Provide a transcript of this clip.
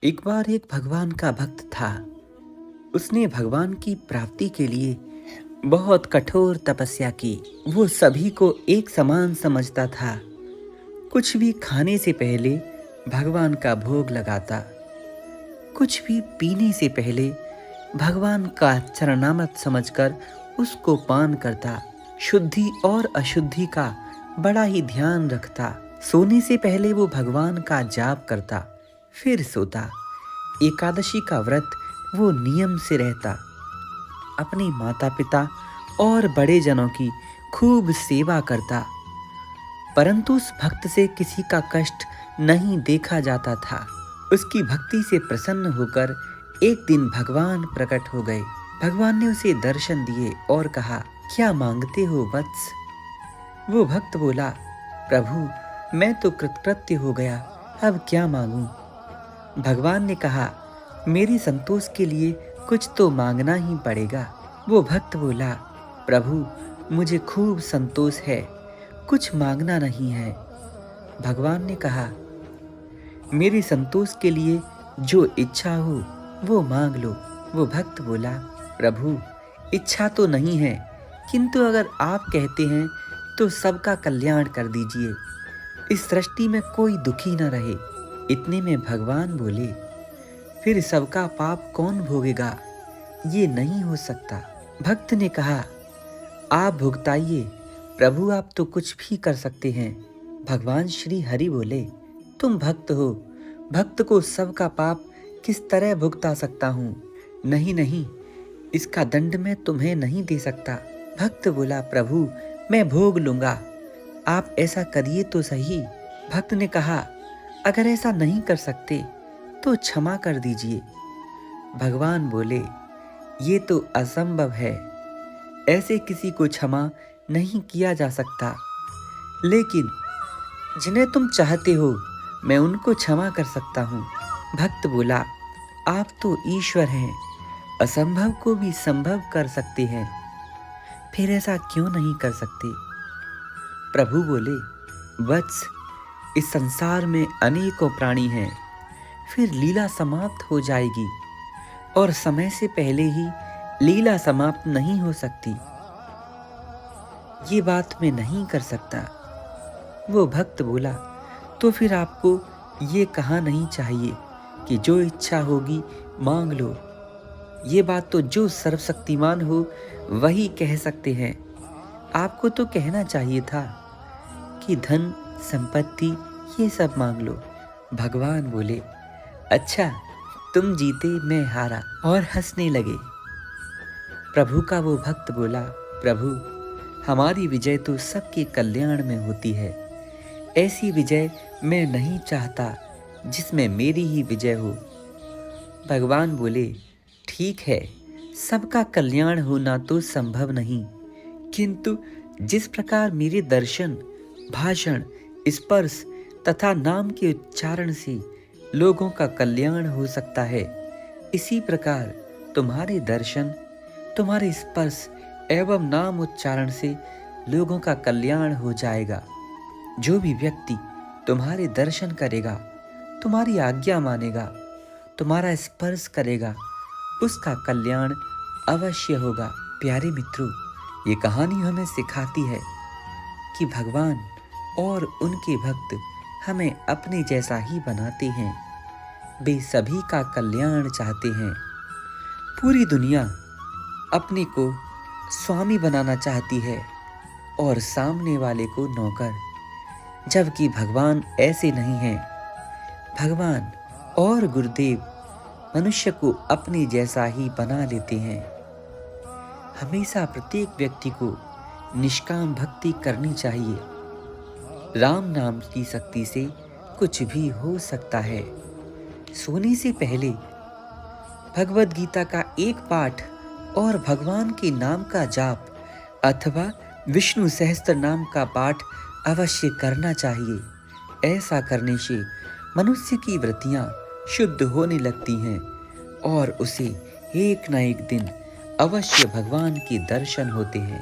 एक बार एक भगवान का भक्त था। उसने भगवान की प्राप्ति के लिए बहुत कठोर तपस्या की। वो सभी को एक समान समझता था। कुछ भी खाने से पहले भगवान का भोग लगाता, कुछ भी पीने से पहले भगवान का चरणामृत समझकर उसको पान करता। शुद्धि और अशुद्धि का बड़ा ही ध्यान रखता। सोने से पहले वो भगवान का जाप करता, फिर सोता। एकादशी का व्रत वो नियम से रहता। अपने माता पिता और बड़े जनों की खूब सेवा करता, परंतु उस भक्त से किसी का कष्ट नहीं देखा जाता था। उसकी भक्ति से प्रसन्न होकर एक दिन भगवान प्रकट हो गए। भगवान ने उसे दर्शन दिए और कहा, क्या मांगते हो वत्स? वो भक्त बोला, प्रभु मैं तो कृतकृत्य हो गया, अब क्या मांगूं? भगवान ने कहा, मेरे संतोष के लिए कुछ तो मांगना ही पड़ेगा। वो भक्त बोला, प्रभु मुझे खूब संतोष है, कुछ मांगना नहीं है। भगवान ने कहा, मेरे संतोष के लिए जो इच्छा हो वो मांग लो। वो भक्त बोला, प्रभु इच्छा तो नहीं है, किंतु अगर आप कहते हैं तो सबका कल्याण कर दीजिए, इस सृष्टि में कोई दुखी न रहे। इतने में भगवान बोले, फिर सबका पाप कौन भोगेगा? ये नहीं हो सकता। भक्त ने कहा, आप भुगताइए, प्रभु आप तो कुछ भी कर सकते हैं। भगवान श्री हरि बोले, तुम भक्त हो, भक्त को सबका पाप किस तरह भुगता सकता हूँ? नहीं नहीं, इसका दंड मैं तुम्हें नहीं दे सकता। भक्त बोला, प्रभु मैं भोग लूंगा, आप ऐसा करिए तो सही। भक्त ने कहा, अगर ऐसा नहीं कर सकते तो क्षमा कर दीजिए। भगवान बोले, ये तो असंभव है, ऐसे किसी को क्षमा नहीं किया जा सकता, लेकिन जिन्हें तुम चाहते हो मैं उनको क्षमा कर सकता हूँ। भक्त बोला, आप तो ईश्वर हैं, असंभव को भी संभव कर सकते हैं, फिर ऐसा क्यों नहीं कर सकते? प्रभु बोले, वत्स इस संसार में अनेकों प्राणी हैं, फिर लीला समाप्त हो जाएगी और समय से पहले ही लीला समाप्त नहीं हो सकती। ये बात मैं नहीं कर सकता। वो भक्त बोला, तो फिर आपको ये कहा नहीं चाहिए कि जो इच्छा होगी मांग लो। ये बात तो जो सर्वशक्तिमान हो वही कह सकते हैं। आपको तो कहना चाहिए था कि धन संपत्ति ये सब मांग लो। भगवान बोले, अच्छा तुम जीते मैं हारा, और हंसने लगे। प्रभु का वो भक्त बोला, प्रभु हमारी विजय तो सबके कल्याण में होती है, ऐसी विजय मैं नहीं चाहता जिसमें मेरी ही विजय हो। भगवान बोले, ठीक है, सबका कल्याण होना तो संभव नहीं, किंतु जिस प्रकार मेरे दर्शन, भाषण, स्पर्श तथा नाम के उच्चारण से लोगों का कल्याण हो सकता है, इसी प्रकार तुम्हारे दर्शन, तुम्हारे स्पर्श एवं नाम उच्चारण से लोगों का कल्याण हो जाएगा। जो भी व्यक्ति तुम्हारे दर्शन करेगा, तुम्हारी आज्ञा मानेगा, तुम्हारा स्पर्श करेगा, उसका कल्याण अवश्य होगा। प्यारे मित्रों, ये कहानी हमें सिखाती है कि भगवान और उनके भक्त हमें अपने जैसा ही बनाते हैं। वे सभी का कल्याण चाहते हैं। पूरी दुनिया अपने को स्वामी बनाना चाहती है और सामने वाले को नौकर, जबकि भगवान ऐसे नहीं हैं। भगवान और गुरुदेव मनुष्य को अपने जैसा ही बना लेते हैं। हमेशा प्रत्येक व्यक्ति को निष्काम भक्ति करनी चाहिए। राम नाम की शक्ति से कुछ भी हो सकता है। सोने से पहले भगवद गीता का एक पाठ और भगवान के नाम का जाप अथवा विष्णु सहस्त्र नाम का पाठ अवश्य करना चाहिए। ऐसा करने से मनुष्य की वृत्तियां शुद्ध होने लगती हैं और उसे एक न एक दिन अवश्य भगवान के दर्शन होते हैं।